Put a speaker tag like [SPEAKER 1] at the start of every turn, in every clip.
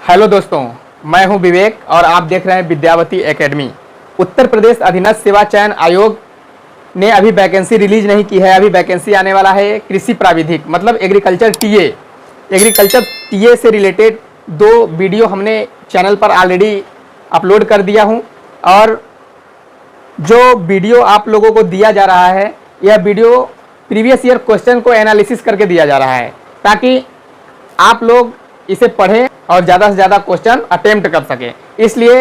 [SPEAKER 1] Hello दोस्तों, मैं हूं विवेक और आप देख रहे हैं विद्यावती एकेडमी। उत्तर प्रदेश अधीनस्थ सेवा चयन आयोग ने अभी वैकेंसी रिलीज नहीं की है। अभी वैकेंसी आने वाला है कृषि प्राविधिक मतलब एग्रीकल्चर टीए। एग्रीकल्चर टीए से रिलेटेड 2 वीडियो हमने चैनल पर ऑलरेडी अपलोड कर दिया हूं और जो वीडियो आप लोगों को दिया जा रहा है यह वीडियो प्रीवियस ईयर क्वेश्चन को एनालिसिस करके दिया जा रहा है ताकि आप लोग इसे पढ़ें और ज़्यादा से ज़्यादा क्वेश्चन अटेम्प्ट कर सकें। इसलिए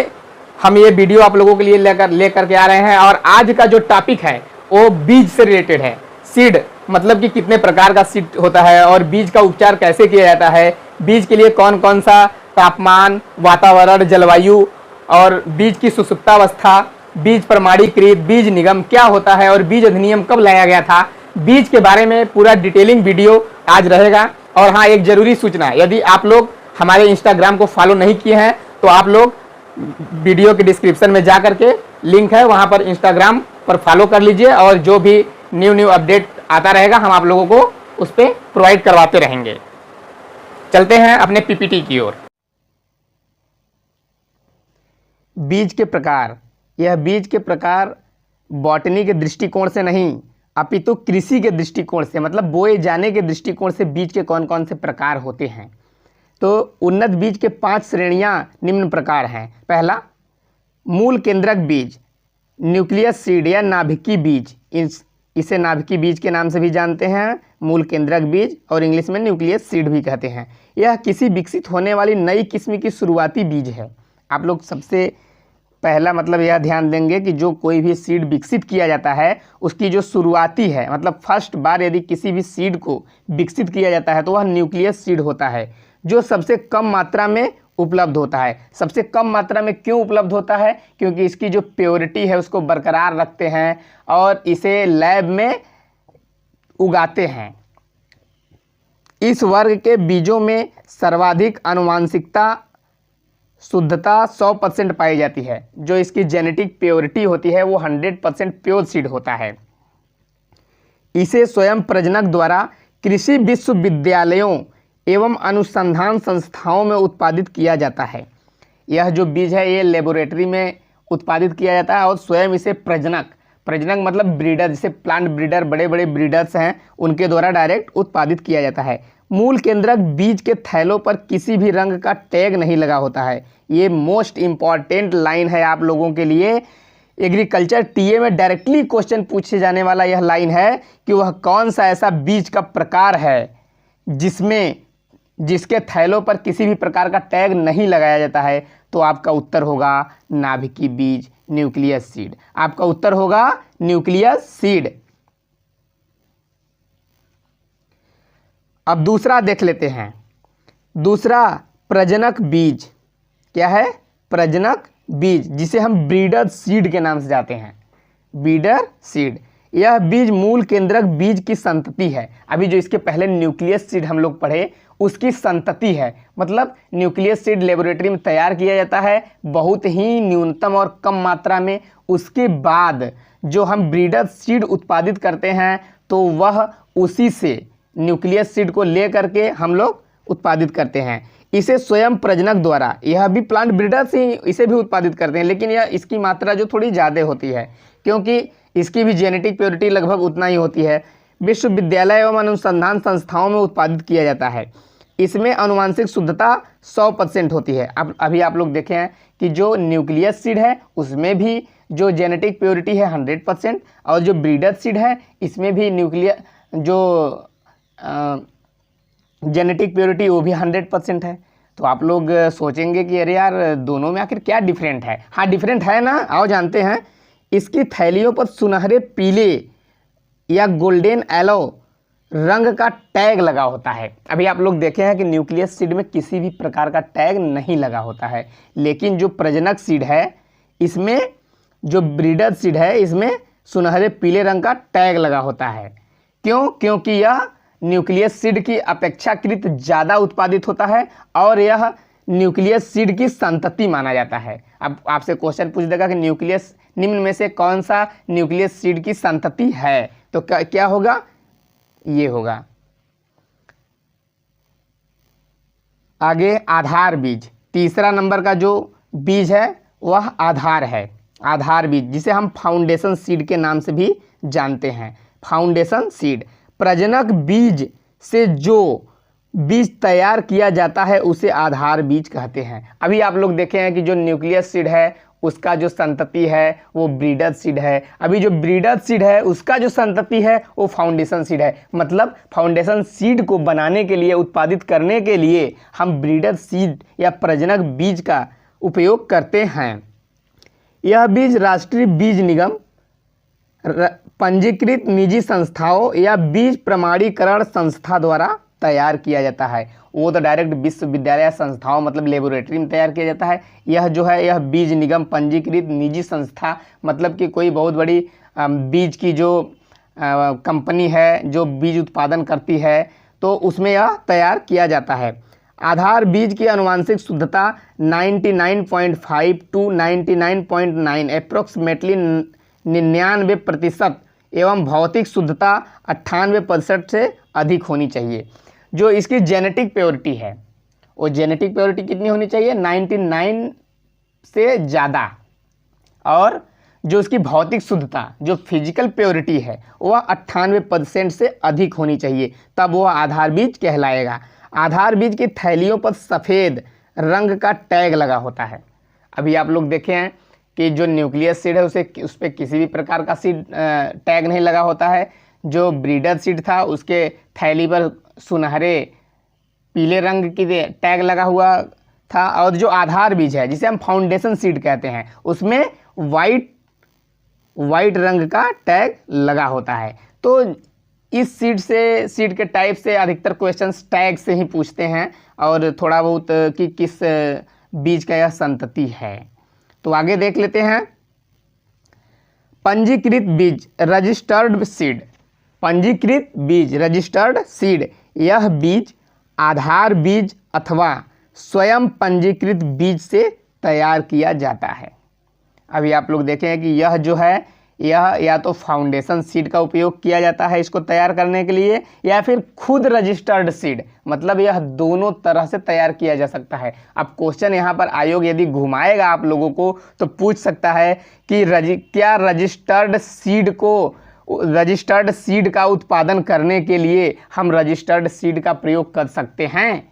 [SPEAKER 1] हम ये वीडियो आप लोगों के लिए लेकर के आ रहे हैं। और आज का जो टॉपिक है वो बीज से रिलेटेड है। सीड मतलब कि कितने प्रकार का सीड होता है और बीज का उपचार कैसे किया जाता है, बीज के लिए कौन कौन सा तापमान, वातावरण, जलवायु और बीज की सुसुप्तावस्था, बीज प्रमाणीकृत, बीज निगम क्या होता है और बीज अधिनियम कब लाया गया था, बीज के बारे में पूरा डिटेलिंग वीडियो आज रहेगा। और हाँ, एक जरूरी सूचना, यदि आप लोग हमारे इंस्टाग्राम को फॉलो नहीं किए हैं तो आप लोग वीडियो के डिस्क्रिप्शन में जा करके लिंक है, वहां पर इंस्टाग्राम पर फॉलो कर लीजिए और जो भी न्यू अपडेट आता रहेगा हम आप लोगों को उस पर प्रोवाइड करवाते रहेंगे। चलते हैं अपने पीपीटी की ओर। बीज के प्रकार। यह बीज के प्रकार बॉटनी के दृष्टिकोण से नहीं अपितु कृषि के दृष्टिकोण से मतलब बोए जाने के दृष्टिकोण से बीज के कौन कौन से प्रकार होते हैं। तो उन्नत बीज के 5 श्रेणियां निम्न प्रकार हैं। पहला, मूल केंद्रक बीज, न्यूक्लियस सीड या नाभिकीय बीज। इसे नाभिकीय बीज के नाम से भी जानते हैं, मूल केंद्रक बीज, और इंग्लिश में न्यूक्लियस सीड भी कहते हैं। यह किसी विकसित होने वाली नई किस्म की शुरुआती बीज है। आप लोग सबसे पहला मतलब यह ध्यान देंगे कि जो कोई भी सीड विकसित किया जाता है उसकी जो शुरुआती है मतलब फर्स्ट बार यदि किसी भी सीड को विकसित किया जाता है तो वह न्यूक्लियस सीड होता है, जो सबसे कम मात्रा में उपलब्ध होता है। सबसे कम मात्रा में क्यों उपलब्ध होता है? क्योंकि इसकी जो प्योरिटी है उसको बरकरार रखते हैं और इसे लैब में उगाते हैं। इस वर्ग के बीजों में सर्वाधिक आनुवांशिकता शुद्धता 100% पाई जाती है। जो इसकी जेनेटिक प्योरिटी होती है वो 100% प्योर सीड होता है। इसे स्वयं प्रजनक द्वारा कृषि विश्वविद्यालयों एवं अनुसंधान संस्थाओं में उत्पादित किया जाता है। यह जो बीज है ये लेबोरेटरी में उत्पादित किया जाता है और स्वयं इसे प्रजनक मतलब ब्रीडर, जैसे प्लांट ब्रीडर, बड़े बड़े ब्रीडर्स हैं, उनके द्वारा डायरेक्ट उत्पादित किया जाता है। मूल केंद्रक बीज के थैलों पर किसी भी रंग का टैग नहीं लगा होता है। ये मोस्ट इंपॉर्टेंट लाइन है आप लोगों के लिए। एग्रीकल्चर टीए में डायरेक्टली क्वेश्चन पूछे जाने वाला यह लाइन है कि वह कौन सा ऐसा बीज का प्रकार है जिसके थैलों पर किसी भी प्रकार का टैग नहीं लगाया जाता है। तो आपका उत्तर होगा नाभिकीय बीज, न्यूक्लियस सीड। आपका उत्तर होगा न्यूक्लियस सीड। अब दूसरा देख लेते हैं। दूसरा, प्रजनक बीज। क्या है? प्रजनक बीज, जिसे हम ब्रीडर सीड के नाम से जाते हैं। ब्रीडर सीड, यह बीज मूल केंद्रक बीज की संतति है। अभी जो इसके पहले न्यूक्लियस सीड हम लोग पढ़े उसकी संतति है। मतलब न्यूक्लियस सीड लेबोरेटरी में तैयार किया जाता है बहुत ही न्यूनतम और कम मात्रा में। उसके बाद जो हम ब्रीडर सीड उत्पादित करते हैं तो वह उसी से न्यूक्लियस सीड को ले करके हम लोग उत्पादित करते हैं। इसे स्वयं प्रजनक द्वारा, यह भी प्लांट ब्रीडर से इसे भी उत्पादित करते हैं, लेकिन यह इसकी मात्रा जो थोड़ी ज़्यादा होती है क्योंकि इसकी भी जेनेटिक प्योरिटी लगभग उतना ही होती है। विश्वविद्यालय एवं अनुसंधान संस्थाओं में उत्पादित किया जाता है। इसमें आनुवांशिक शुद्धता 100% होती है। अब अभी आप लोग देखे हैं कि जो न्यूक्लियस सीड है उसमें भी जो जेनेटिक प्योरिटी है 100% और जो ब्रीडर सीड है इसमें भी जो जेनेटिक प्योरिटी वो भी 100% है। तो आप लोग सोचेंगे कि अरे यार दोनों में आखिर क्या डिफरेंट है। हाँ, डिफरेंट है ना, आओ जानते हैं। इसकी थैलियों पर सुनहरे पीले या गोल्डन येलो रंग का टैग लगा होता है। अभी आप लोग देखे हैं कि न्यूक्लियस सीड में किसी भी प्रकार का टैग नहीं लगा होता है, लेकिन जो प्रजनक सीड है इसमें, जो ब्रीडर सीड है इसमें सुनहरे पीले रंग का टैग लगा होता है। क्यों? क्योंकि यह न्यूक्लियस सीड की अपेक्षाकृत ज़्यादा उत्पादित होता है और यह न्यूक्लियस सीड की संतति माना जाता है। अब आपसे क्वेश्चन पूछ देगा कि न्यूक्लियस निम्न में से कौन सा न्यूक्लियस सीड की संतति है, तो क्या होगा? ये होगा। आगे आधार बीज। तीसरा नंबर का जो बीज है वह आधार है, आधार बीज, जिसे हम फाउंडेशन सीड के नाम से भी जानते हैं। फाउंडेशन सीड, प्रजनक बीज से जो बीज तैयार किया जाता है उसे आधार बीज कहते हैं। अभी आप लोग देखे हैं कि जो न्यूक्लियस सीड है उसका जो संतति है वो ब्रीडर सीड है, अभी जो ब्रीडर सीड है उसका जो संतति है वो फाउंडेशन सीड है। मतलब फाउंडेशन सीड को बनाने के लिए, उत्पादित करने के लिए हम ब्रीडर सीड या प्रजनक बीज का उपयोग करते हैं। यह बीज राष्ट्रीय बीज निगम, पंजीकृत निजी संस्थाओं या बीज प्रमाणीकरण संस्था द्वारा तैयार किया जाता है। वो तो डायरेक्ट विश्वविद्यालय संस्थाओं मतलब लेबोरेटरी में तैयार किया जाता है। यह जो है यह बीज निगम पंजीकृत निजी संस्था, मतलब कि कोई बहुत बड़ी बीज की जो कंपनी है जो बीज उत्पादन करती है तो उसमें यह तैयार किया जाता है। आधार बीज की आनुवांशिक शुद्धता 99.5 टू 99.9 अप्रोक्सीमेटली 99% एवं भौतिक शुद्धता 98% से अधिक होनी चाहिए। जो इसकी जेनेटिक प्योरिटी है वो जेनेटिक प्योरिटी कितनी होनी चाहिए, 99 से ज़्यादा, और जो इसकी भौतिक शुद्धता जो फिजिकल प्योरिटी है वह 98% से अधिक होनी चाहिए, तब वह आधार बीज कहलाएगा। आधार बीज की थैलियों पर सफ़ेद रंग का टैग लगा होता है। अभी आप लोग देखे हैं कि जो न्यूक्लियस सीड है उस पर किसी भी प्रकार का सीड टैग नहीं लगा होता है। जो ब्रीडर सीड था उसके थैली पर सुनहरे पीले रंग की टैग लगा हुआ था, और जो आधार बीज है जिसे हम फाउंडेशन सीड कहते हैं उसमें वाइट रंग का टैग लगा होता है। तो इस सीड के टाइप से अधिकतर क्वेश्चंस टैग से ही पूछते हैं और थोड़ा बहुत कि किस बीज का यह संतति है। तो आगे देख लेते हैं। पंजीकृत बीज रजिस्टर्ड सीड, पंजीकृत बीज रजिस्टर्ड सीड, यह बीज आधार बीज अथवा स्वयं पंजीकृत बीज से तैयार किया जाता है। अभी आप लोग देखें कि यह जो है यह या तो फाउंडेशन सीड का उपयोग किया जाता है इसको तैयार करने के लिए, या फिर खुद रजिस्टर्ड सीड, मतलब यह दोनों तरह से तैयार किया जा सकता है। अब क्वेश्चन यहाँ पर आयोग यदि घुमाएगा आप लोगों को तो पूछ सकता है कि क्या रजिस्टर्ड सीड का उत्पादन करने के लिए हम रजिस्टर्ड सीड का प्रयोग कर सकते हैं?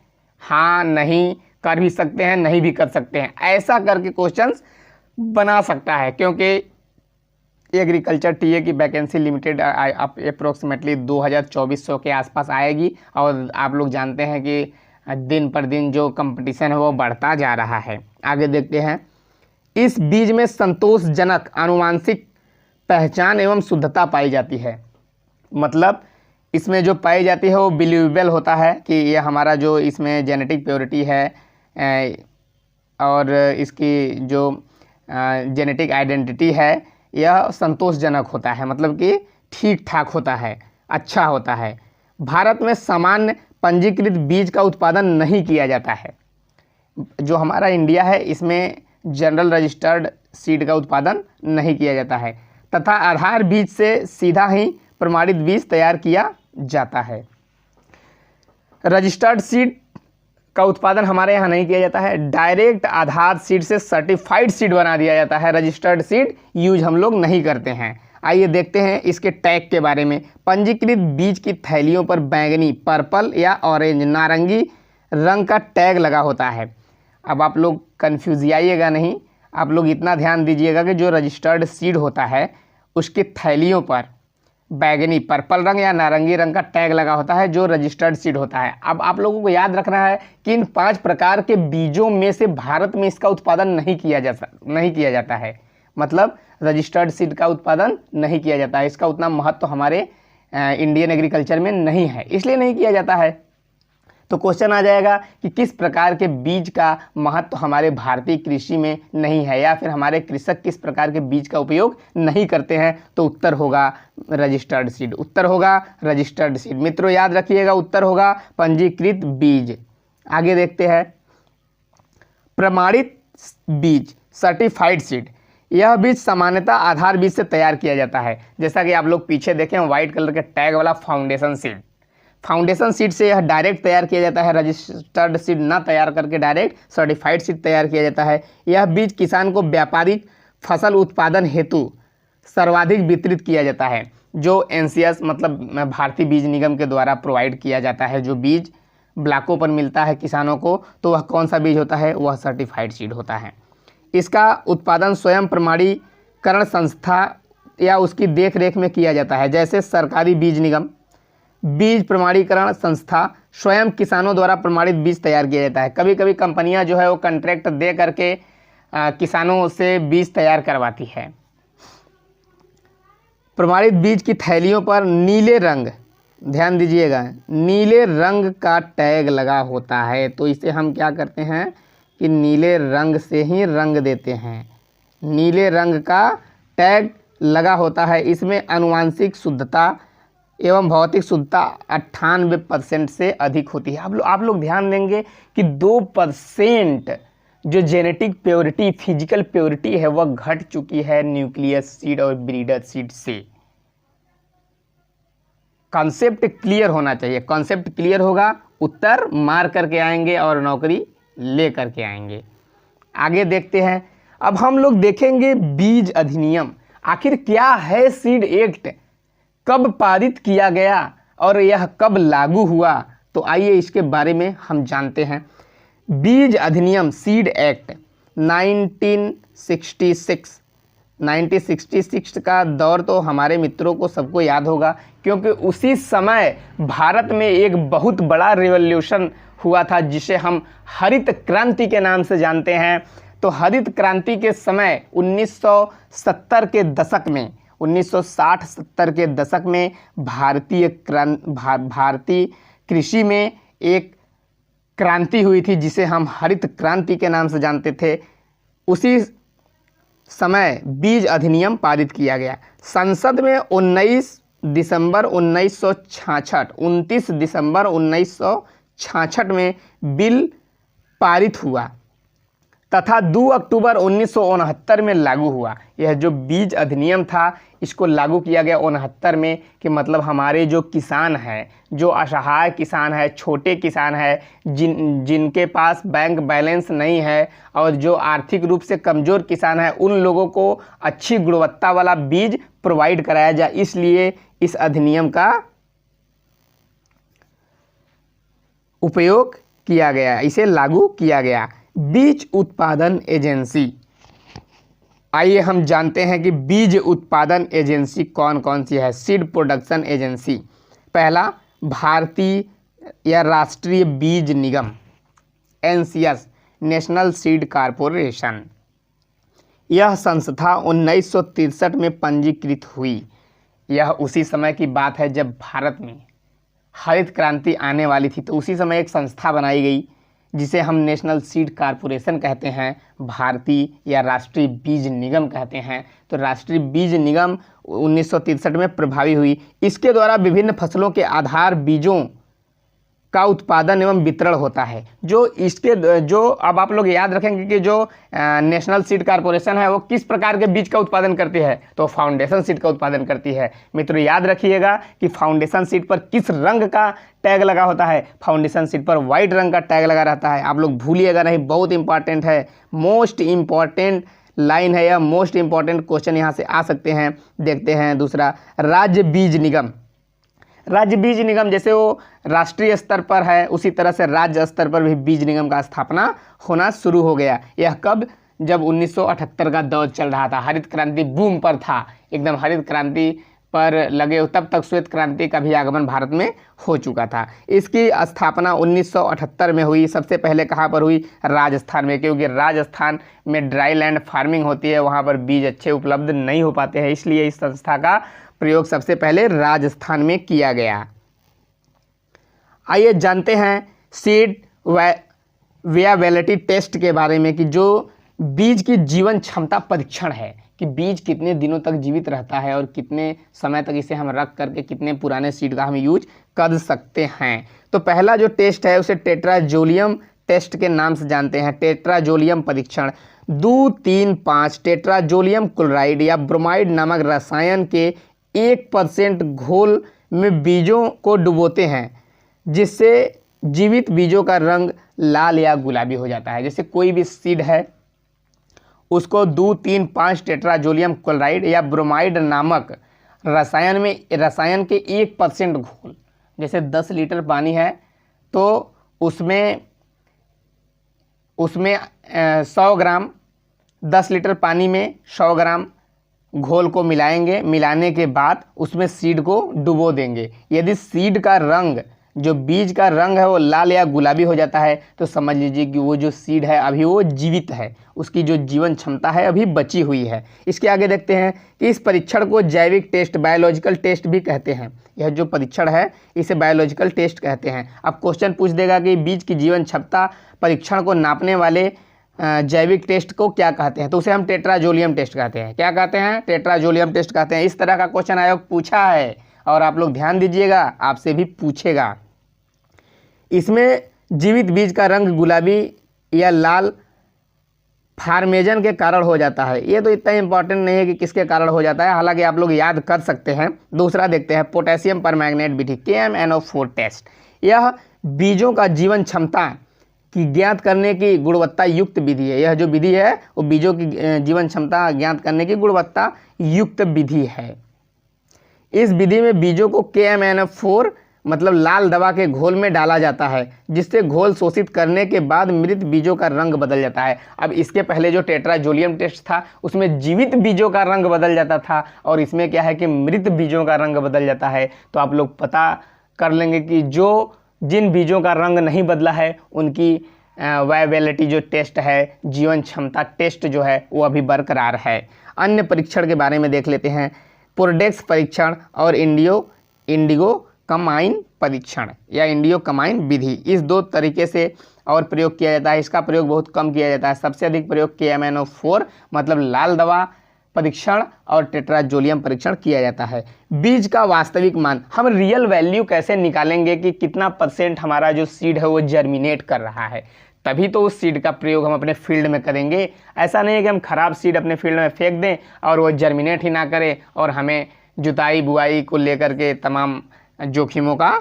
[SPEAKER 1] हाँ, नहीं, कर भी सकते हैं, नहीं भी कर सकते हैं। ऐसा करके क्वेश्चंस बना सकता है, क्योंकि एग्रीकल्चर टीए की वैकेंसी लिमिटेड अप्रोक्सीमेटली 2400 के आसपास आएगी, और आप लोग जानते हैं कि दिन पर दिन जो कंपटीशन है वो बढ़ता जा रहा है। आगे देखते हैं। इस बीज में संतोषजनक आनुवांशिक पहचान एवं शुद्धता पाई जाती है, मतलब इसमें जो पाई जाती है वो बिलीवेबल होता है कि ये हमारा जो इसमें जेनेटिक प्योरिटी है और इसकी जो जेनेटिक आइडेंटिटी है यह संतोषजनक होता है, मतलब कि ठीक ठाक होता है, अच्छा होता है। भारत में सामान्य पंजीकृत बीज का उत्पादन नहीं किया जाता है। जो हमारा इंडिया है इसमें जनरल रजिस्टर्ड सीड का उत्पादन नहीं किया जाता है, तथा आधार बीज से सीधा ही प्रमाणित बीज तैयार किया जाता है। रजिस्टर्ड सीड का उत्पादन हमारे यहाँ नहीं किया जाता है, डायरेक्ट आधार सीड से सर्टिफाइड सीड बना दिया जाता है। रजिस्टर्ड सीड यूज हम लोग नहीं करते हैं। आइए देखते हैं इसके टैग के बारे में। पंजीकृत बीज की थैलियों पर बैंगनी, पर्पल या ऑरेंज, नारंगी रंग का टैग लगा होता है। अब आप लोग कन्फ्यूज आइएगा नहीं, आप लोग इतना ध्यान दीजिएगा कि जो रजिस्टर्ड सीड होता है उसकी थैलियों पर बैगनी, पर्पल रंग या नारंगी रंग का टैग लगा होता है जो रजिस्टर्ड सीड होता है। अब आप लोगों को याद रखना है कि इन 5 प्रकार के बीजों में से भारत में इसका उत्पादन नहीं किया जाता है, मतलब रजिस्टर्ड सीड का उत्पादन नहीं किया जाता है। इसका उतना महत्व हमारे इंडियन एग्रीकल्चर में नहीं है, इसलिए नहीं किया जाता है। तो क्वेश्चन आ जाएगा कि किस प्रकार के बीज का महत्व हमारे भारतीय कृषि में नहीं है, या फिर हमारे कृषक किस प्रकार के बीज का उपयोग नहीं करते हैं। तो उत्तर होगा रजिस्टर्ड सीड, उत्तर होगा रजिस्टर्ड सीड। मित्रों याद रखिएगा, उत्तर होगा पंजीकृत बीज। आगे देखते हैं। प्रमाणित बीज, सर्टिफाइड सीड, यह बीज सामान्यतः आधार बीज से तैयार किया जाता है। जैसा कि आप लोग पीछे देखें व्हाइट कलर के टैग वाला फाउंडेशन सीड, फाउंडेशन सीड से यह डायरेक्ट तैयार किया जाता है, रजिस्टर्ड सीड ना तैयार करके डायरेक्ट सर्टिफाइड सीड तैयार किया जाता है। यह बीज किसान को व्यापारिक फसल उत्पादन हेतु सर्वाधिक वितरित किया जाता है, जो एनसीएस मतलब भारतीय बीज निगम के द्वारा प्रोवाइड किया जाता है। जो बीज ब्लॉकों पर मिलता है किसानों को, तो वह कौन सा बीज होता है, वह सर्टिफाइड सीड होता है। इसका उत्पादन स्वयं प्रमाणीकरण संस्था या उसकी देखरेख में किया जाता है, जैसे सरकारी बीज निगम, बीज प्रमाणीकरण संस्था स्वयं किसानों द्वारा प्रमाणित बीज तैयार किया जाता है। कभी कभी कंपनियां जो है वो कॉन्ट्रैक्ट दे करके किसानों से बीज तैयार करवाती है। प्रमाणित बीज की थैलियों पर नीले रंग, ध्यान दीजिएगा, नीले रंग का टैग लगा होता है। तो इसे हम क्या करते हैं कि नीले रंग से ही रंग देते हैं। नीले रंग का टैग लगा होता है। इसमें आनुवांशिक शुद्धता एवं भौतिक शुद्धता 98% से अधिक होती है। आप लोग ध्यान देंगे कि 2% जो जेनेटिक प्योरिटी, फिजिकल प्योरिटी है, वह घट चुकी है न्यूक्लियस सीड और ब्रीडर सीड से। कॉन्सेप्ट क्लियर होना चाहिए। कॉन्सेप्ट क्लियर होगा, उत्तर मार करके आएंगे और नौकरी ले करके आएंगे। आगे देखते हैं। अब हम लोग देखेंगे बीज अधिनियम। आखिर क्या है सीड एक्ट, कब पारित किया गया और यह कब लागू हुआ, तो आइए इसके बारे में हम जानते हैं। बीज अधिनियम सीड एक्ट 1966 का दौर तो हमारे मित्रों को सबको याद होगा, क्योंकि उसी समय भारत में एक बहुत बड़ा रिवॉल्यूशन हुआ था, जिसे हम हरित क्रांति के नाम से जानते हैं। तो हरित क्रांति के समय 1970 के दशक में, 1960-70 के दशक में भारतीय कृषि में एक क्रांति हुई थी, जिसे हम हरित क्रांति के नाम से जानते थे। उसी समय बीज अधिनियम पारित किया गया। संसद में 29 दिसंबर 1966 में बिल पारित हुआ तथा 2 अक्टूबर 1969 में लागू हुआ। यह जो बीज अधिनियम था, इसको लागू किया गया 69 में, कि मतलब हमारे जो किसान हैं, जो असहाय किसान है, छोटे किसान है, जिनके पास बैंक बैलेंस नहीं है और जो आर्थिक रूप से कमज़ोर किसान है, उन लोगों को अच्छी गुणवत्ता वाला बीज प्रोवाइड कराया जाए, इसलिए इस अधिनियम का उपयोग किया गया, इसे लागू किया गया। बीज उत्पादन एजेंसी। आइए हम जानते हैं कि बीज उत्पादन एजेंसी कौन कौन सी है। सीड प्रोडक्शन एजेंसी, पहला भारतीय या राष्ट्रीय बीज निगम, एनसीएस, नेशनल सीड कॉरपोरेशन। यह संस्था 1963 में पंजीकृत हुई। यह उसी समय की बात है जब भारत में हरित क्रांति आने वाली थी, तो उसी समय एक संस्था बनाई गई जिसे हम नेशनल सीड कॉरपोरेशन कहते हैं, भारतीय या राष्ट्रीय बीज निगम कहते हैं। तो राष्ट्रीय बीज निगम 1963 में प्रभावी हुई। इसके द्वारा विभिन्न फसलों के आधार बीजों का उत्पादन एवं वितरण होता है। जो अब आप लोग याद रखेंगे कि जो नेशनल सीड कॉरपोरेशन है वो किस प्रकार के बीज का उत्पादन करती है, तो फाउंडेशन सीड का उत्पादन करती है। मित्रों याद रखिएगा कि फाउंडेशन सीड पर किस रंग का टैग लगा होता है, फाउंडेशन सीड पर वाइट रंग का टैग लगा रहता है। आप लोग भूलिएगा नहीं, बहुत इंपॉर्टेंट है, मोस्ट इंपॉर्टेंट लाइन है, या मोस्ट इंपॉर्टेंट क्वेश्चन यहाँ से आ सकते हैं। देखते हैं दूसरा, राज्य बीज निगम। राज्य बीज निगम जैसे वो राष्ट्रीय स्तर पर है, उसी तरह से राज्य स्तर पर भी बीज निगम का स्थापना होना शुरू हो गया। यह कब, जब 1978 का दौर चल रहा था, हरित क्रांति बूम पर था, एकदम हरित क्रांति पर लगे, तब तक श्वेत क्रांति का भी आगमन भारत में हो चुका था। इसकी स्थापना 1978 में हुई। सबसे पहले कहाँ पर हुई, राजस्थान में, क्योंकि राजस्थान में ड्राई लैंड फार्मिंग होती है, वहाँ पर बीज अच्छे उपलब्ध नहीं हो पाते हैं, इसलिए इस संस्था का प्रयोग सबसे पहले राजस्थान में किया गया। आइए जानते हैं सीड वियाबिलिटी टेस्ट के बारे में, कि जो बीज की जीवन क्षमता परीक्षण है, कि बीज कितने दिनों तक जीवित रहता है और कितने समय तक इसे हम रख करके कितने पुराने सीड का हम यूज कर सकते हैं। तो पहला जो टेस्ट है उसे टेट्राजोलियम टेस्ट के नाम से जानते हैं। टेट्राजोलियम परीक्षण 2,3,5 टेट्राजोलियम क्लोराइड या ब्रोमाइड नामक रसायन के 1% घोल में बीजों को डुबोते हैं। जिससे जीवित बीजों का रंग लाल या गुलाबी हो जाता है। जैसे कोई भी सीड है, उसको 2, 3, 5 टेट्राजोलियम क्लोराइड या ब्रोमाइड नामक रसायन के 1% घोल, जैसे 10 लीटर पानी है तो उसमें 100 ग्राम, 10 लीटर पानी में 100 ग्राम घोल को मिलाएंगे। मिलाने के बाद उसमें सीड को डुबो देंगे। यदि सीड का रंग, जो बीज का रंग है वो लाल या गुलाबी हो जाता है तो समझ लीजिए कि वो जो सीड है अभी वो जीवित है, उसकी जो जीवन क्षमता है अभी बची हुई है। इसके आगे देखते हैं कि इस परीक्षण को जैविक टेस्ट, बायोलॉजिकल टेस्ट भी कहते हैं। यह जो परीक्षण है इसे बायोलॉजिकल टेस्ट कहते हैं। अब क्वेश्चन पूछ देगा कि बीज की जीवन क्षमता परीक्षण को नापने वाले जैविक टेस्ट को क्या कहते हैं, तो उसे हम टेट्राजोलियम टेस्ट कहते हैं। क्या कहते हैं? टेट्राजोलियम टेस्ट कहते हैं। इस तरह का क्वेश्चन आयोग पूछा है और आप लोग ध्यान दीजिएगा, आपसे भी पूछेगा। इसमें जीवित बीज का रंग गुलाबी या लाल फार्मेजन के कारण हो जाता है। ये तो इतना इंपॉर्टेंट नहीं है कि किसके कारण हो जाता है, हालांकि आप लोग याद कर सकते हैं। दूसरा देखते हैं पोटेशियम परमैंगनेट विधि, KMnO4 टेस्ट। यह बीजों का जीवन क्षमता की ज्ञात करने की गुणवत्ता युक्त विधि है। यह जो विधि है वो बीजों की जीवन क्षमता ज्ञात करने की गुणवत्ता युक्त विधि है। इस विधि में बीजों को KMnO4 मतलब लाल दवा के घोल में डाला जाता है, जिससे घोल शोषित करने के बाद मृत बीजों का रंग बदल जाता है। अब इसके पहले जो टेट्राजोलियम टेस्ट था उसमें जीवित बीजों का रंग बदल जाता था और इसमें क्या है कि मृत बीजों का रंग बदल जाता है। तो आप लोग पता कर लेंगे कि जिन बीजों का रंग नहीं बदला है उनकी वायबिलिटी जो टेस्ट है, जीवन क्षमता टेस्ट जो है वो अभी बरकरार है। अन्य परीक्षण के बारे में देख लेते हैं। पोरडेक्स परीक्षण और इंडिगो कमाइन परीक्षण या इंडियो कमाइन विधि, इस दो तरीके से और प्रयोग किया जाता है। इसका प्रयोग बहुत कम किया जाता है। सबसे अधिक प्रयोग KMnO4 मतलब लाल दवा परीक्षण और टेट्राजोलियम परीक्षण किया जाता है। बीज का वास्तविक मान, हम रियल वैल्यू कैसे निकालेंगे कि कितना % हमारा जो सीड है वो जर्मिनेट कर रहा है, तभी तो उस सीड का प्रयोग हम अपने फील्ड में करेंगे। ऐसा नहीं है कि हम खराब सीड अपने फील्ड में फेंक दें और वो जर्मिनेट ही ना करे और हमें जुताई बुआई को लेकर के तमाम जोखिमों का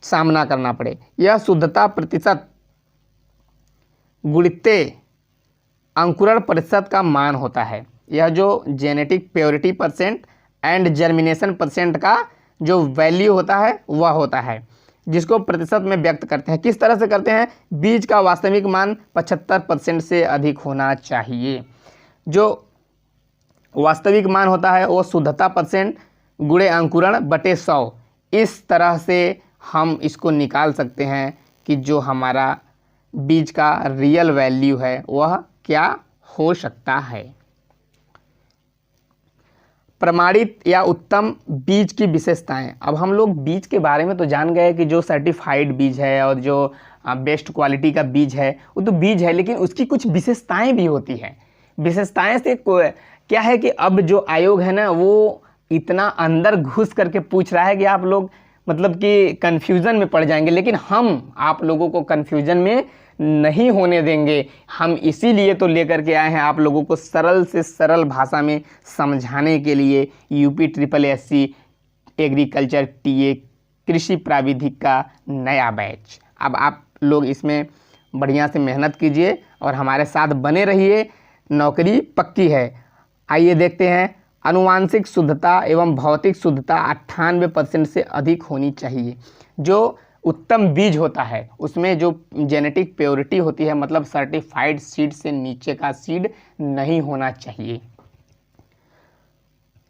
[SPEAKER 1] सामना करना पड़े। यह शुद्धता प्रतिशत गुणित्ते अंकुरण प्रतिशत का मान होता है। यह जो जेनेटिक प्योरिटी % एंड जर्मिनेशन % का जो वैल्यू होता है वह होता है, जिसको प्रतिशत में व्यक्त करते हैं। किस तरह से करते हैं? बीज का वास्तविक मान 75% से अधिक होना चाहिए। जो वास्तविक मान होता है वो शुद्धता % गुणे अंकुरण बटे 100। इस तरह से हम इसको निकाल सकते हैं कि जो हमारा बीज का रियल वैल्यू है वह क्या हो सकता है। प्रमाणित या उत्तम बीज की विशेषताएं। अब हम लोग बीज के बारे में तो जान गए कि जो सर्टिफाइड बीज है और जो बेस्ट क्वालिटी का बीज है वो तो बीज है, लेकिन उसकी कुछ विशेषताएं भी होती हैं। विशेषताएं से क्या है कि अब जो आयोग है ना वो इतना अंदर घुस करके पूछ रहा है कि आप लोग मतलब कि कन्फ्यूज़न में पड़ जाएंगे, लेकिन हम आप लोगों को कन्फ्यूज़न में नहीं होने देंगे। हम इसीलिए तो लेकर के आए हैं आप लोगों को सरल से सरल भाषा में समझाने के लिए UPSSSC एग्रीकल्चर TA कृषि प्राविधिक का नया बैच। अब आप लोग इसमें बढ़िया से मेहनत कीजिए और हमारे साथ बने रहिए, नौकरी पक्की है। आइए देखते हैं। आनुवांशिक शुद्धता एवं भौतिक शुद्धता 98% से अधिक होनी चाहिए। जो उत्तम बीज होता है उसमें जो जेनेटिक प्योरिटी होती है मतलब सर्टिफाइड सीड से नीचे का सीड नहीं होना चाहिए।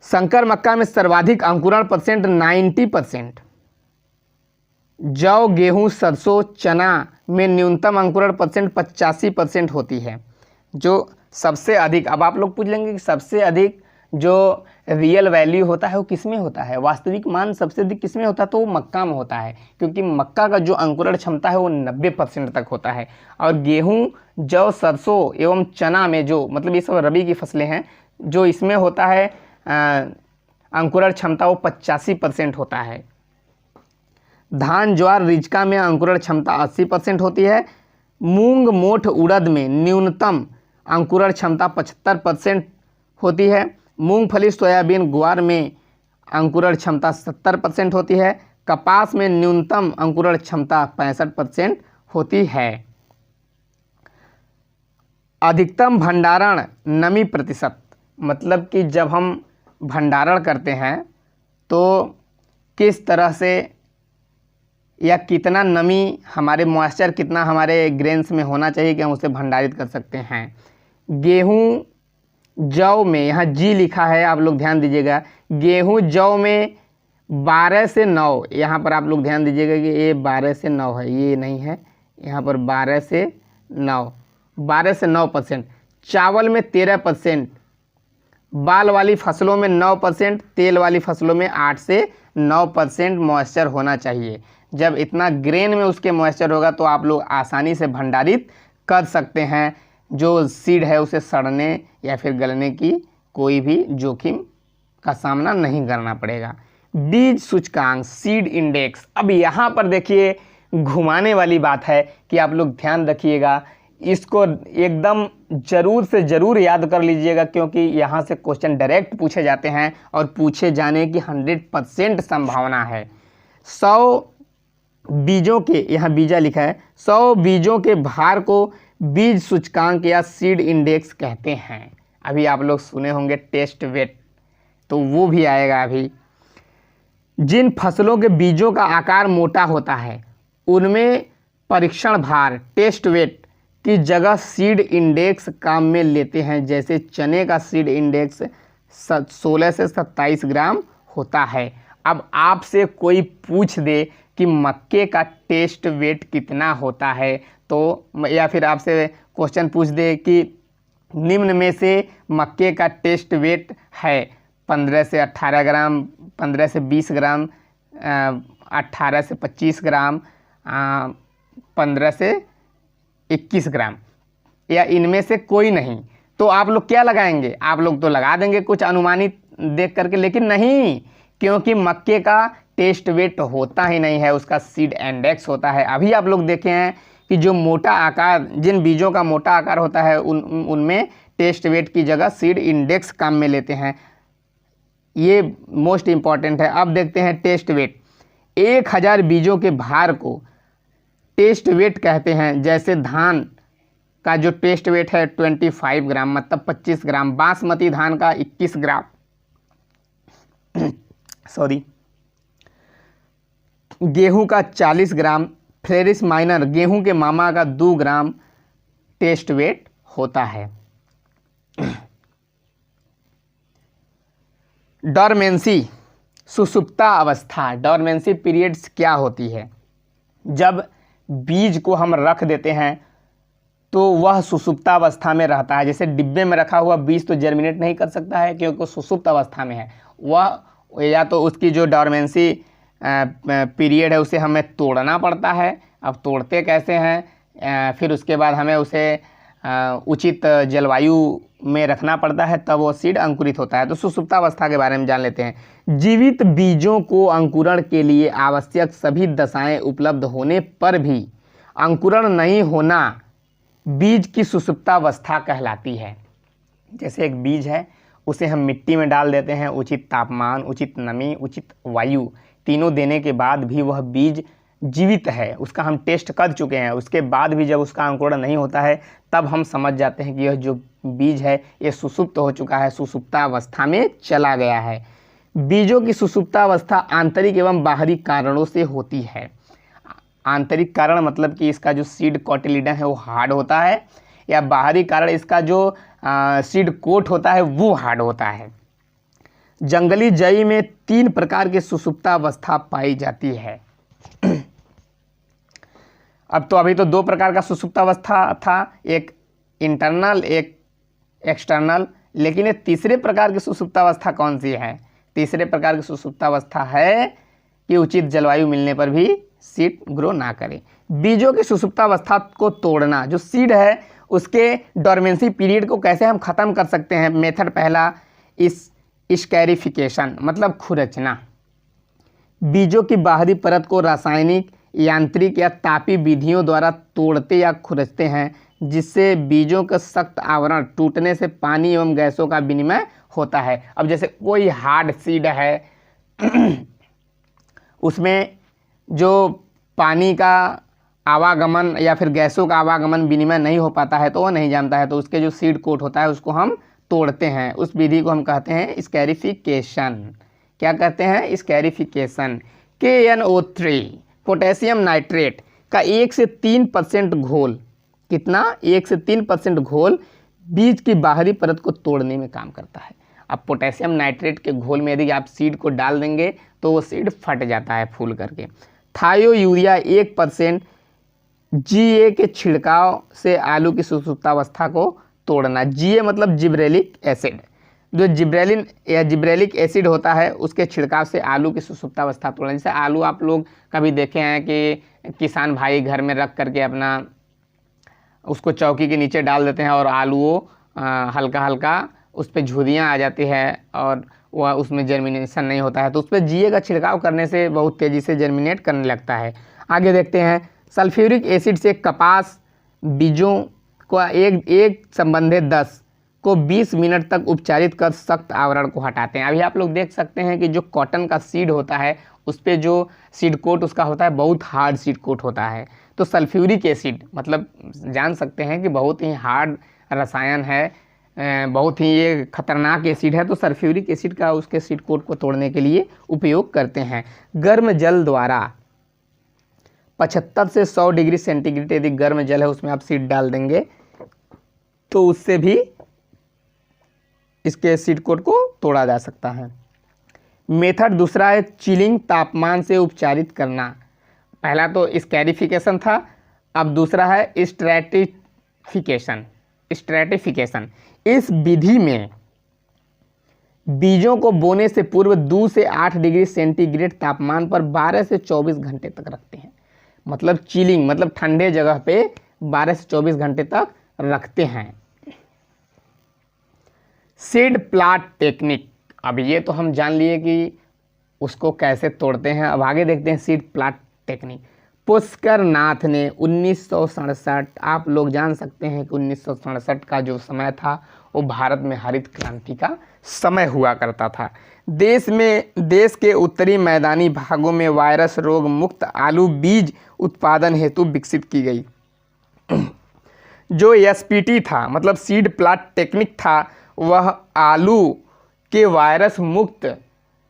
[SPEAKER 1] संकर मक्का में सर्वाधिक अंकुरण % 90%। जौ, गेहूं, सरसों, चना में न्यूनतम अंकुरण % 85% होती है। जो सबसे अधिक, अब आप लोग पूछ लेंगे कि सबसे अधिक जो रियल वैल्यू होता है वो किस में होता है, वास्तविक मान सबसे अधिक किस में होता है, तो वो मक्का में होता है, क्योंकि मक्का का जो अंकुरण क्षमता है वो 90% तक होता है। और गेहूं, जौ, सरसों एवं चना में जो मतलब ये सब रबी की फसलें हैं, जो इसमें होता है अंकुरण क्षमता वो 85% होता है। धान, ज्वार, रिजका में अंकुरण क्षमता 80% होती है। मूंग, मोठ, उड़द में न्यूनतम अंकुरण क्षमता 75% होती है। मूंगफली, सोयाबीन, ग्वार में अंकुरण क्षमता 70% होती है। कपास में न्यूनतम अंकुरण क्षमता 65% होती है। अधिकतम भंडारण नमी प्रतिशत, मतलब कि जब हम भंडारण करते हैं तो किस तरह से या कितना नमी, हमारे मॉइस्चर कितना हमारे ग्रेन्स में होना चाहिए कि हम उसे भंडारित कर सकते हैं। गेहूँ जौ में, यहाँ जी लिखा है, आप लोग ध्यान दीजिएगा। गेहूँ जौ में 12 से 9, यहाँ पर आप लोग ध्यान दीजिएगा कि ये 12 से 9 है, ये नहीं है, यहाँ पर 12 से 9%। चावल में 13%, बाल वाली फसलों में 9%, तेल वाली फसलों में 8 से 9% मॉइस्चर होना चाहिए। जब इतना ग्रेन में उसके मॉइस्चर होगा तो आप लोग आसानी से भंडारित कर सकते हैं। जो सीड है उसे सड़ने या फिर गलने की कोई भी जोखिम का सामना नहीं करना पड़ेगा। बीज सूचकांक, सीड इंडेक्स। अब यहाँ पर देखिए घुमाने वाली बात है कि आप लोग ध्यान रखिएगा, इसको एकदम ज़रूर से ज़रूर याद कर लीजिएगा, क्योंकि यहाँ से क्वेश्चन डायरेक्ट पूछे जाते हैं और पूछे जाने की 100% संभावना है। 100 बीजों के, यहाँ बीजा लिखा है, 100 बीजों के भार को बीज सूचकांक या सीड इंडेक्स कहते हैं। अभी आप लोग सुने होंगे टेस्ट वेट, तो वो भी आएगा अभी। जिन फसलों के बीजों का आकार मोटा होता है उनमें परीक्षण भार टेस्ट वेट की जगह सीड इंडेक्स काम में लेते हैं। जैसे चने का सीड इंडेक्स 16 से 27 ग्राम होता है। अब आपसे कोई पूछ दे कि मक्के का टेस्ट वेट कितना होता है, तो या फिर आपसे क्वेश्चन पूछ दे कि निम्न में से मक्के का टेस्ट वेट है 15 से 18 ग्राम, 15 से 20 ग्राम, 18 से 25 ग्राम, 15 से 21 ग्राम, या इनमें से कोई नहीं, तो आप लोग क्या लगाएंगे? आप लोग तो लगा देंगे कुछ अनुमानित देख करके, लेकिन नहीं, क्योंकि मक्के का टेस्ट वेट होता ही नहीं है, उसका सीड इंडेक्स होता है। अभी आप लोग देखे हैं कि जो मोटा आकार, जिन बीजों का मोटा आकार होता है उनमें टेस्ट वेट की जगह सीड इंडेक्स काम में लेते हैं। ये मोस्ट इम्पॉर्टेंट है। अब देखते हैं टेस्ट वेट। 1000 बीजों के भार को टेस्ट वेट कहते हैं। जैसे धान का जो टेस्ट वेट है 25 ग्राम, मतलब 25 ग्राम। बासमती धान का 21 ग्राम, सॉरी, गेहूं का 40 ग्राम। फ्लेरिस माइनर, गेहूं के मामा का 2 ग्राम टेस्ट वेट होता है। डॉर्मेंसी, सुसुप्ता अवस्था। डॉर्मेंसी पीरियड्स क्या होती है? जब बीज को हम रख देते हैं तो वह सुसुप्ता अवस्था में रहता है। जैसे डिब्बे में रखा हुआ बीज तो जर्मिनेट नहीं कर सकता है, क्योंकि वो सुसुप्त अवस्था में है। वह या तो उसकी जो डॉर्मेंसी पीरियड है उसे हमें तोड़ना पड़ता है। अब तोड़ते कैसे हैं? फिर उसके बाद हमें उसे उचित जलवायु में रखना पड़ता है, तब वो सीड अंकुरित होता है। तो सुसुप्तावस्था के बारे में जान लेते हैं। जीवित बीजों को अंकुरण के लिए आवश्यक सभी दशाएं उपलब्ध होने पर भी अंकुरण नहीं होना बीज की सुसुप्तावस्था कहलाती है। जैसे एक बीज है, उसे हम मिट्टी में डाल देते हैं, उचित तापमान, उचित नमी, उचित वायु तीनों देने के बाद भी वह बीज जीवित है, उसका हम टेस्ट कर चुके हैं। उसके बाद भी जब उसका अंकुरण नहीं होता है तब हम समझ जाते हैं कि यह जो बीज है ये सुसुप्त हो चुका है, सुसुप्तावस्था में चला गया है। बीजों की सुसुप्तावस्था आंतरिक एवं बाहरी कारणों से होती है। आंतरिक कारण मतलब कि इसका जो सीड कोटिलिडन है वो हार्ड होता है, या बाहरी कारण इसका जो सीड कोट होता है वो हार्ड होता है। जंगली जई में 3 प्रकार की सुसुप्तावस्था पाई जाती है। अब तो अभी तो 2 प्रकार का सुसुप्तावस्था था, एक इंटरनल एक एक्सटर्नल, लेकिन ये तीसरे प्रकार की सुसुप्तावस्था कौन सी है? तीसरे प्रकार की सुसुप्तावस्था है कि उचित जलवायु मिलने पर भी सीड ग्रो ना करे। बीजों की सुसुप्तावस्था को तोड़ना, जो सीड है उसके डॉर्मेंसी पीरियड को कैसे हम ख़त्म कर सकते हैं? मेथड पहला, स्कैरिफिकेशन मतलब खुरचना। बीजों की बाहरी परत को रासायनिक, यांत्रिक या तापी विधियों द्वारा तोड़ते या खुरचते हैं, जिससे बीजों का सख्त आवरण टूटने से पानी एवं गैसों का विनिमय होता है। अब जैसे कोई हार्ड सीड है उसमें जो पानी का आवागमन या फिर गैसों का आवागमन विनिमय नहीं हो पाता है तो वो नहीं जमता है, तो उसके जो सीड कोट होता है उसको हम तोड़ते हैं। उस विधि को हम कहते हैं स्कैरिफिकेशन। क्या कहते हैं? स्कैरिफिकेशन। KNO3 पोटेशियम नाइट्रेट का 1 से 3% घोल, कितना? 1 से 3% घोल बीज की बाहरी परत को तोड़ने में काम करता है। अब पोटेशियम नाइट्रेट के घोल में यदि आप सीड को डाल देंगे तो वो सीड फट जाता है फूल करके। थायो यूरिया 1% GA के छिड़काव से आलू की सुसुप्तावस्था को तोड़ना। GA मतलब जिब्रेलिक एसिड। जो जिब्रेलिन या जिब्रेलिक एसिड होता है उसके छिड़काव से आलू की सुसुप्तावस्था तोड़ना। जैसे आलू आप लोग कभी देखे हैं कि किसान भाई घर में रख करके अपना उसको चौकी के नीचे डाल देते हैं और आलू हल्का हल्का उस पर झुर्रियाँ आ जाती है और वह उसमें जर्मिनेशन नहीं होता है, तो उस पर GA का छिड़काव करने से बहुत तेज़ी से जर्मिनेट करने लगता है। आगे देखते हैं, सल्फ्यूरिक एसिड से कपास बीजों को एक संबंधित 10 को 20 मिनट तक उपचारित कर सख्त आवरण को हटाते हैं। अभी आप लोग देख सकते हैं कि जो कॉटन का सीड होता है उस पर जो सीड कोट उसका होता है बहुत हार्ड सीड कोट होता है। तो सल्फ्यूरिक एसिड मतलब जान सकते हैं कि बहुत ही हार्ड रसायन है, बहुत ही ये खतरनाक एसिड है, तो सल्फ्यूरिक एसिड का उसके सीड कोट को तोड़ने के लिए उपयोग करते हैं। गर्म जल द्वारा 75 से 100 डिग्री सेंटीग्रेड यदि गर्म जल है उसमें आप सीड डाल देंगे तो उससे भी इसके सीड कोट को तोड़ा जा सकता है। मेथड दूसरा है चिलिंग तापमान से उपचारित करना। पहला तो स्कैरिफिकेशन था, अब दूसरा है स्ट्रैटिफिकेशन। इस विधि में बीजों को बोने से पूर्व 2 से 8 डिग्री सेंटीग्रेड तापमान पर 12 से 24 घंटे तक रखते हैं। मतलब चिलिंग मतलब ठंडे जगह पे 12 से 24 घंटे तक रखते हैं। सीड प्लांट टेक्निक, अब ये तो हम जान लिए कि उसको कैसे तोड़ते हैं। अब आगे देखते हैं सीड प्लांट टेक्निक। पुष्कर नाथ ने 1967, आप लोग जान सकते हैं कि 1967 का जो समय था वो भारत में हरित क्रांति का समय हुआ करता था। देश के उत्तरी मैदानी भागों में वायरस रोग मुक्त आलू बीज उत्पादन हेतु विकसित की गई। जो SPT था मतलब सीड प्लांट टेक्निक था, वह आलू के वायरस मुक्त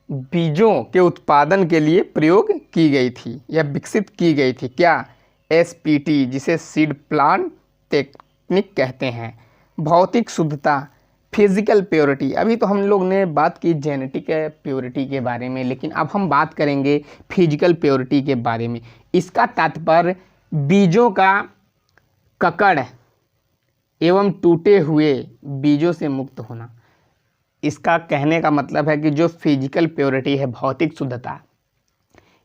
[SPEAKER 1] बीजों के उत्पादन के लिए प्रयोग की गई थी या विकसित की गई थी। क्या? SPT, जिसे सीड प्लांट टेक्निक कहते हैं। भौतिक शुद्धता, फिजिकल प्योरिटी। अभी तो हम लोग ने बात की जेनेटिक प्योरिटी के बारे में, लेकिन अब हम बात करेंगे फिजिकल प्योरिटी के बारे में। इसका तात्पर्य बीजों का ककड़ एवं टूटे हुए बीजों से मुक्त होना। इसका कहने का मतलब है कि जो फिजिकल प्योरिटी है, भौतिक शुद्धता,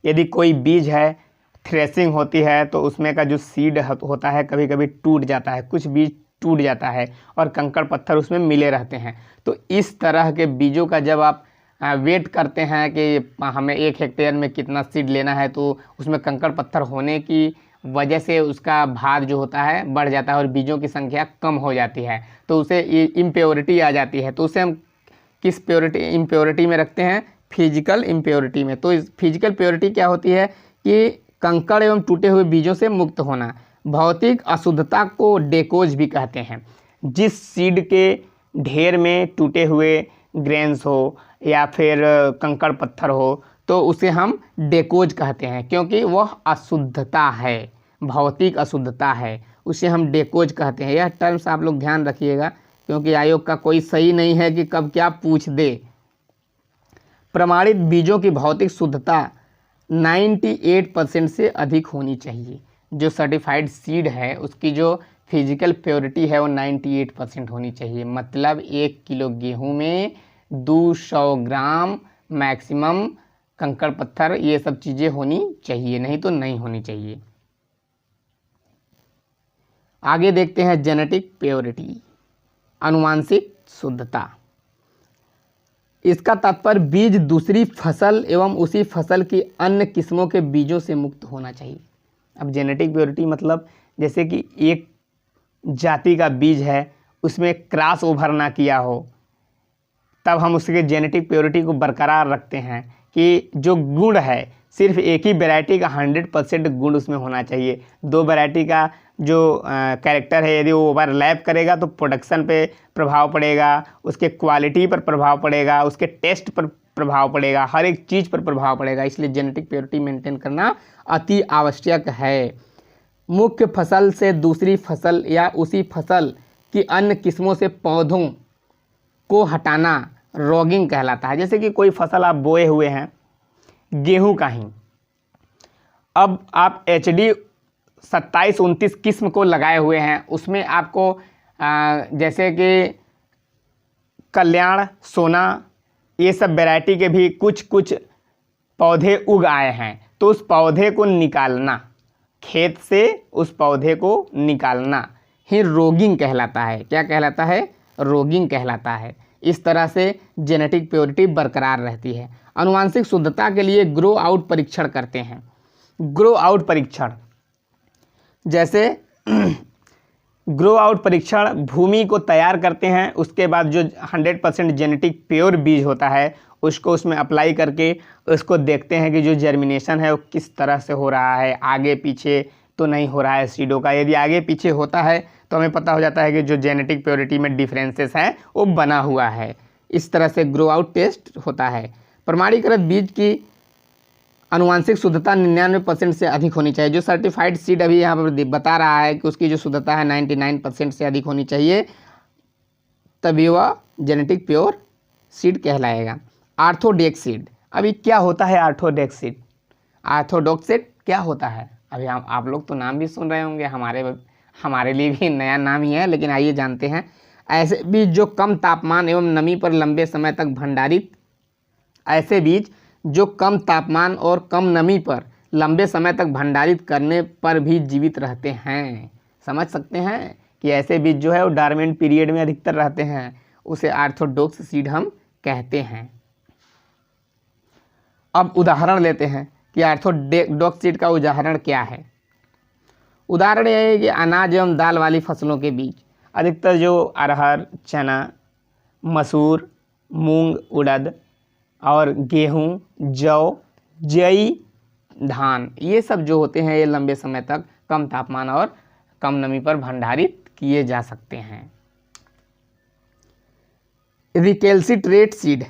[SPEAKER 1] यदि कोई बीज है, थ्रेसिंग होती है तो उसमें का जो सीड होता है कभी कभी टूट जाता है, कुछ बीज टूट जाता है और कंकड़ पत्थर उसमें मिले रहते हैं। तो इस तरह के बीजों का जब आप वेट करते हैं कि हमें 1 हेक्टेयर में कितना सीड लेना है, तो उसमें कंकड़ पत्थर होने की वजह से उसका भार जो होता है बढ़ जाता है और बीजों की संख्या कम हो जाती है, तो उसे इम्प्योरिटी आ जाती है। तो उसे हम किस इम्प्योरिटी में रखते हैं? फिजिकल इम्प्योरिटी में। तो इस फिजिकल प्योरिटी क्या होती है कि कंकड़ एवं टूटे हुए बीजों से मुक्त होना। भौतिक अशुद्धता को डेकोज भी कहते हैं। जिस सीड के ढेर में टूटे हुए ग्रेन्स हो या फिर कंकड़ पत्थर हो तो उसे हम डेकोज कहते हैं, क्योंकि वह अशुद्धता है, भौतिक अशुद्धता है, उसे हम डेकोज कहते हैं। यह टर्म्स आप लोग ध्यान रखिएगा क्योंकि आयोग का कोई सही नहीं है कि कब क्या पूछ दे। प्रमाणित बीजों की भौतिक शुद्धता 98% से अधिक होनी चाहिए। जो सर्टिफाइड सीड है उसकी जो फिजिकल प्योरिटी है वो 98% होनी चाहिए। मतलब 1 किलो गेहूं में 200 ग्राम मैक्सिमम कंकड़ पत्थर ये सब चीज़ें होनी चाहिए, नहीं तो नहीं होनी चाहिए। आगे देखते हैं जेनेटिक प्योरिटी, अनुवांशिक शुद्धता। इसका तात्पर्य बीज दूसरी फसल एवं उसी फसल की अन्य किस्मों के बीजों से मुक्त होना चाहिए। अब जेनेटिक प्योरिटी मतलब जैसे कि एक जाति का बीज है उसमें क्रॉस ओवर ना किया हो, तब हम उसके जेनेटिक प्योरिटी को बरकरार रखते हैं कि जो गुण है सिर्फ एक ही वैरायटी का 100% गुण उसमें होना चाहिए। दो वैरायटी का जो कैरेक्टर है यदि वो ओवरलैप करेगा तो प्रोडक्शन पे प्रभाव पड़ेगा, उसके क्वालिटी पर प्रभाव पड़ेगा, उसके टेस्ट पर प्रभाव पड़ेगा, हर एक चीज़ पर प्रभाव पड़ेगा। इसलिए जेनेटिक प्योरिटी मेंटेन करना अति आवश्यक है। मुख्य फसल से दूसरी फसल या उसी फसल की अन्य किस्मों से पौधों को हटाना रॉगिंग कहलाता है। जैसे कि कोई फसल आप बोए हुए हैं गेहूं का ही, अब आप HD 27-29 किस्म को लगाए हुए हैं, उसमें आपको जैसे कि कल्याण, सोना, ये सब वैरायटी के भी कुछ कुछ पौधे उग आए हैं, तो उस पौधे को निकालना, खेत से उस पौधे को निकालना ही रोगिंग कहलाता है। क्या कहलाता है? रोगिंग कहलाता है। इस तरह से जेनेटिक प्योरिटी बरकरार रहती है। आनुवांशिक शुद्धता के लिए ग्रो आउट परीक्षण करते हैं। ग्रो आउट परीक्षण, जैसे ग्रो आउट परीक्षण भूमि को तैयार करते हैं, उसके बाद जो 100% जेनेटिक प्योर बीज होता है उसको उसमें अप्लाई करके उसको देखते हैं कि जो जर्मिनेशन है वो किस तरह से हो रहा है, आगे पीछे तो नहीं हो रहा है सीडों का। यदि आगे पीछे होता है तो हमें पता हो जाता है कि जो जेनेटिक प्योरिटी में डिफरेंसेस हैं वो बना हुआ है। इस तरह से ग्रो आउट टेस्ट होता है। प्रमाणीकृत बीज की आनुवांशिक शुद्धता 99% से अधिक होनी चाहिए। जो सर्टिफाइड सीड अभी यहाँ पर बता रहा है कि उसकी जो शुद्धता है 99% से अधिक होनी चाहिए, तभी वह जेनेटिक प्योर सीड कहलाएगा। ऑर्थोडॉक्स सीड, अभी क्या होता है ऑर्थोडॉक्स सीड? ऑर्थोडॉक्स सीड क्या होता है? अभी आप लोग तो नाम भी सुन रहे होंगे, हमारे लिए भी नया नाम ही है, लेकिन आइए जानते हैं। ऐसे बीज जो कम तापमान एवं नमी पर लंबे समय तक भंडारित ऐसे बीज जो कम तापमान और कम नमी पर लंबे समय तक भंडारित करने पर भी जीवित रहते हैं। समझ सकते हैं कि ऐसे बीज जो है वो डॉर्मेंट पीरियड में अधिकतर रहते हैं, उसे ऑर्थोडॉक्स सीड हम कहते हैं। अब उदाहरण लेते हैं कि ऑर्थोडॉक्स सीड का उदाहरण क्या है। उदाहरण यह है कि अनाज एवं दाल वाली फसलों के बीज, अधिकतर जो अरहर, चना, मसूर, मूंग, उड़द और गेहूं, जौ, जई, धान, ये सब जो होते हैं ये लंबे समय तक कम तापमान और कम नमी पर भंडारित किए जा सकते हैं। रिकेल्सिट्रेट सीड,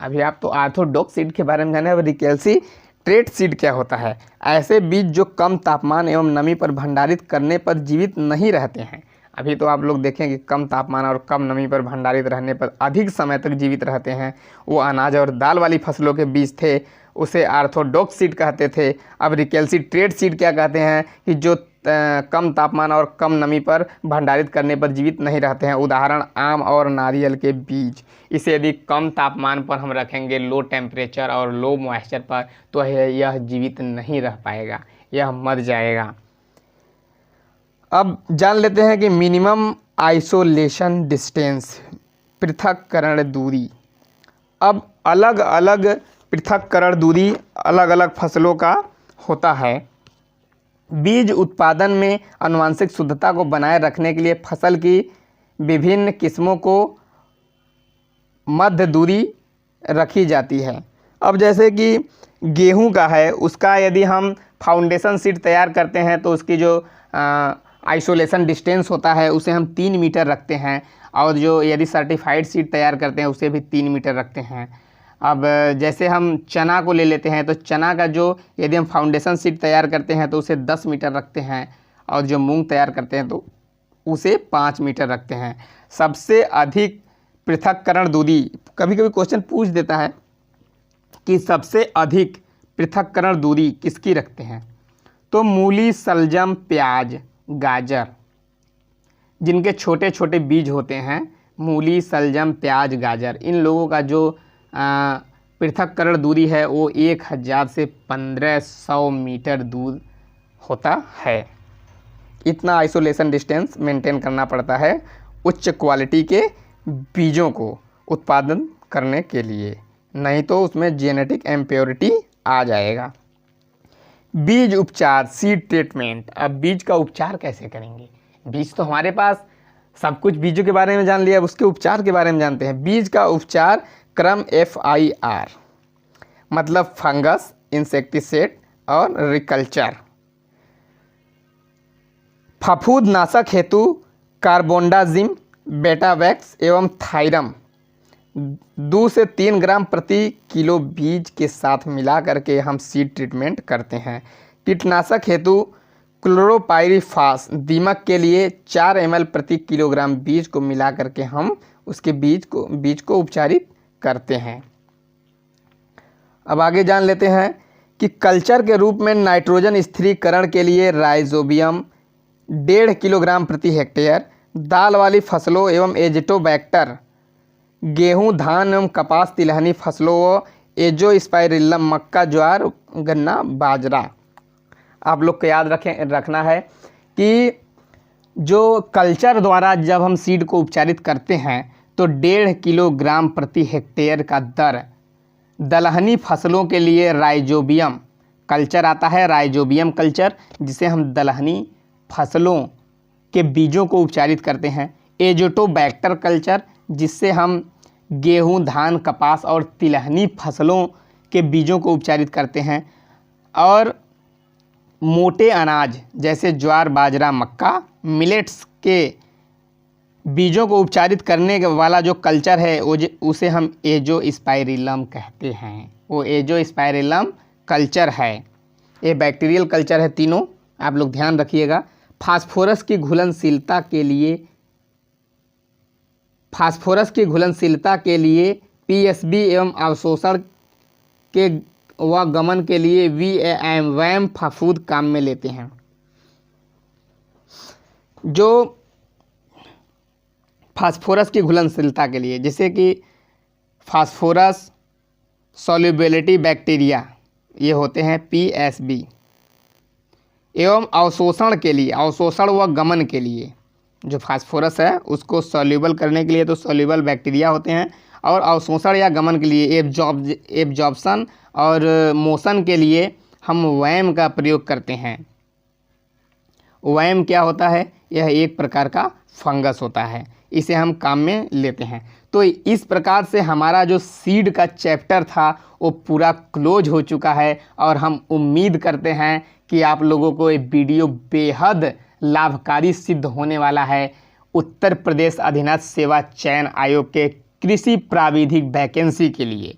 [SPEAKER 1] अभी आप तो ऑर्थोडॉक्स सीड के बारे में जाने, अब रिकेल्सिट्रेट सीड क्या होता है? ऐसे बीज जो कम तापमान एवं नमी पर भंडारित करने पर जीवित नहीं रहते हैं। अभी तो आप लोग देखें कि कम तापमान और कम नमी पर भंडारित रहने पर अधिक समय तक जीवित रहते हैं, वो अनाज और दाल वाली फसलों के बीज थे, उसे ऑर्थोडॉक्स सीड कहते थे। अब रिकेल्सिट्रेट सीड क्या कहते हैं कि जो कम तापमान और कम नमी पर भंडारित करने पर जीवित नहीं रहते हैं। उदाहरण आम और नारियल के बीज। इसे यदि कम तापमान पर हम रखेंगे, लो टेम्परेचर और लो मॉइस्चर पर, तो यह जीवित नहीं रह पाएगा, यह मर जाएगा। अब जान लेते हैं कि मिनिमम आइसोलेशन डिस्टेंस, पृथक्करण दूरी। अब अलग अलग पृथक्करण दूरी अलग अलग फसलों का होता है। बीज उत्पादन में आनुवांशिक शुद्धता को बनाए रखने के लिए फसल की विभिन्न किस्मों को मध्य दूरी रखी जाती है। अब जैसे कि गेहूं का है, उसका यदि हम फाउंडेशन सीड तैयार करते हैं तो उसकी जो आइसोलेशन डिस्टेंस होता है उसे हम 3 मीटर रखते हैं, और जो यदि सर्टिफाइड सीड तैयार करते हैं उसे भी 3 मीटर रखते हैं। अब जैसे हम चना को ले लेते हैं तो चना का जो यदि हम फाउंडेशन सीड तैयार करते हैं तो उसे 10 मीटर रखते हैं, और जो मूंग तैयार करते हैं तो उसे 5 मीटर रखते हैं। सबसे अधिक पृथक्करण दूरी, कभी कभी क्वेश्चन पूछ देता है कि सबसे अधिक पृथक्करण दूरी किसकी रखते हैं, तो मूली, शलजम, प्याज, गाजर, जिनके छोटे छोटे बीज होते हैं, मूली, शलजम, प्याज, गाजर, इन लोगों का जो पृथक्करण दूरी है वो 1000 से 1500 मीटर दूर होता है। इतना आइसोलेशन डिस्टेंस मेंटेन करना पड़ता है उच्च क्वालिटी के बीजों को उत्पादन करने के लिए, नहीं तो उसमें जेनेटिक इम्प्योरिटी आ जाएगा। बीज उपचार, सीड ट्रीटमेंट। अब बीज का उपचार कैसे करेंगे? बीज तो हमारे पास सब कुछ बीजों के बारे में जान लिया, अब उसके उपचार के बारे में जानते हैं। बीज का उपचार क्रम FIR, मतलब फंगस, इंसेक्टिसाइड और रिकल्चर। फफूंदनाशक हेतु कार्बोंडाजिम, बेटावैक्स एवं थायरम 2 से 3 ग्राम प्रति किलो बीज के साथ मिला करके हम सीड ट्रीटमेंट करते हैं। कीटनाशक हेतु क्लोरोपाइरीफास दीमक के लिए 4 ml प्रति किलोग्राम बीज को मिला करके हम उसके बीज को उपचारित करते हैं। अब आगे जान लेते हैं कि कल्चर के रूप में नाइट्रोजन स्थिरीकरण के लिए राइजोबियम 1.5 किलोग्राम प्रति हेक्टेयर, दाल वाली फसलों एवं एजिटोबैक्टर गेहूं, धान एवं कपास तिलहनी फसलों व एजोस्पाइरिलम मक्का, ज्वार, गन्ना, बाजरा। आप लोग को याद रखना है कि जो कल्चर द्वारा जब हम सीड को उपचारित करते हैं तो 1.5 किलोग्राम प्रति हेक्टेयर का दर दलहनी फसलों के लिए राइजोबियम कल्चर आता है, राइजोबियम कल्चर, जिसे हम दलहनी फसलों के बीजों को उपचारित करते हैं। एजोटोबैक्टर कल्चर, जिससे हम गेहूं, धान, कपास और तिलहनी फसलों के बीजों को उपचारित करते हैं। और मोटे अनाज जैसे ज्वार, बाजरा, मक्का, मिलेट्स के बीजों को उपचारित करने वाला जो कल्चर है उसे हम एजोस्पाइरिलम कहते हैं। वो एजोस्पाइरिलम कल्चर है। ये बैक्टीरियल कल्चर है तीनों, आप लोग ध्यान रखिएगा। फास्फोरस की घुलनशीलता के लिए पीएसबी एवं अवशोषण के व गमन के लिए वैम फफूंद काम में लेते हैं। जो फास्फोरस की घुलनशीलता के लिए, जैसे कि फास्फोरस सॉल्युबिलिटी बैक्टीरिया, ये होते हैं पीएसबी, एवं अवशोषण के लिए, अवशोषण व गमन के लिए जो फास्फोरस है उसको सॉल्युबल करने के लिए तो सॉल्युबल बैक्टीरिया होते हैं, और अवशोषण या गमन के लिए एब्जॉर्प्शन और मोशन के लिए हम वैम का प्रयोग करते हैं। वैम क्या होता है? यह एक प्रकार का फंगस होता है, इसे हम काम में लेते हैं। तो इस प्रकार से हमारा जो सीड का चैप्टर था वो पूरा क्लोज हो चुका है, और हम उम्मीद करते हैं कि आप लोगों को ये वीडियो बेहद लाभकारी सिद्ध होने वाला है। उत्तर प्रदेश अधीनस्थ सेवा चयन आयोग के कृषि प्राविधिक वैकेंसी के लिए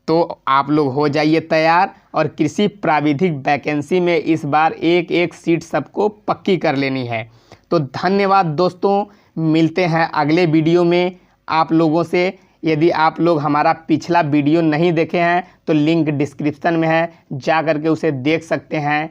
[SPEAKER 1] तो आप लोग हो जाइए तैयार, और कृषि प्राविधिक वैकेंसी में इस बार एक सीट सबको पक्की कर लेनी है। तो धन्यवाद दोस्तों, मिलते हैं अगले वीडियो में आप लोगों से। यदि आप लोग हमारा पिछला वीडियो नहीं देखे हैं तो लिंक डिस्क्रिप्शन में है, जा करके उसे देख सकते हैं।